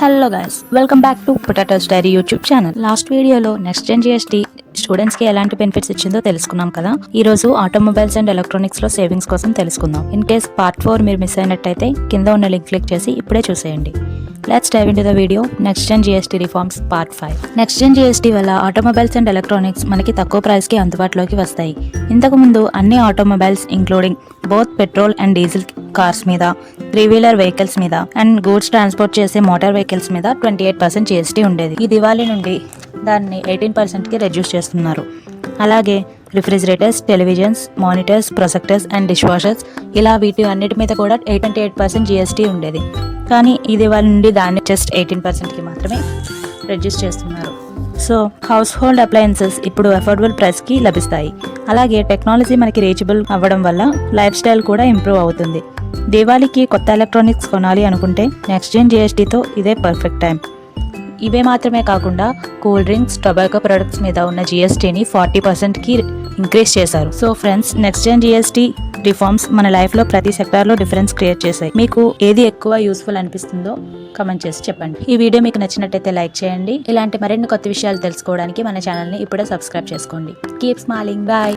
Hello guys, welcome back to potatoes diary YouTube channel. Last వీడియోలో next gen GST students కి ఎలాంటి benefits ఇచ్చిందో తెలుసుకున్నాం కదా. ఈ రోజు ఆటోమొబైల్స్ అండ్ ఎలక్ట్రానిక్స్ లో సేవింగ్స్ కోసం తెలుసుకుందాం. ఇన్ కేస్ పార్ట్ 4 మీరు మిస్ అయినట్టయితే కింద ఉన్న లింక్ క్లిక్ చేసి ఇప్పుడే చూసేయండి. Let's dive into the video. Next Gen GST Reforms Part 5. Next Gen GST వల్ల ఆటోమొబైల్స్ అండ్ ఎలక్ట్రానిక్స్ మనకి తక్కువ ప్రైస్ కి అందుబాటులోకి వస్తాయి. ఇంతకు ముందు అన్ని automobiles including both petrol and diesel cars మీద, 3-వీలర్ వెహికల్స్ మీద అండ్ గూడ్స్ ట్రాన్స్పోర్ట్ చేసే మోటార్ వెహికల్స్ మీద 28% GST ఉండేది. ఈ దివాళీ నుండి దాన్ని 18% కి రెడ్యూస్ చేస్తున్నారు. అలాగే refrigerators, televisions, monitors, projectors and dish washers ఇలా వీటి అన్నిటి మీద కూడా 28% GST ఉండేది. కానీ ఈ దివాళీ నుండి దాన్ని జస్ట్ 18%కి మాత్రమే రెడ్యూస్ చేస్తున్నారు. సో హౌస్ హోల్డ్ అప్లయన్సెస్ ఇప్పుడు అఫోర్డబుల్ ప్రైస్కి లభిస్తాయి. అలాగే టెక్నాలజీ మనకి రీచబుల్ అవ్వడం వల్ల లైఫ్ స్టైల్ కూడా ఇంప్రూవ్ అవుతుంది. దివాళీకి కొత్త ఎలక్ట్రానిక్స్ కొనాలి అనుకుంటే నెక్స్ట్ జెన్ జిఎస్టీతో ఇదే పర్ఫెక్ట్ టైం. ఇవే మాత్రమే కాకుండా కూల్ డ్రింక్స్, టొబాకో ప్రొడక్ట్స్ మీద ఉన్న జిఎస్టీని 40%కి ఇంక్రీజ్ చేశారు. So friends, next gen GST reforms మన లైఫ్లో ప్రతి సెక్టార్లో డిఫరెన్స్ క్రియేట్ చేశాయి. మీకు ఏది ఎక్కువ యూస్ఫుల్ అనిపిస్తుందో కమెంట్ చేసి చెప్పండి. ఈ వీడియో మీకు నచ్చినట్టయితే లైక్ చేయండి. ఇలాంటి మరిన్ని కొత్త విషయాలు తెలుసుకోవడానికి మన ఛానల్ని ఇప్పుడే సబ్స్క్రైబ్ చేసుకోండి. Keep smiling, bye.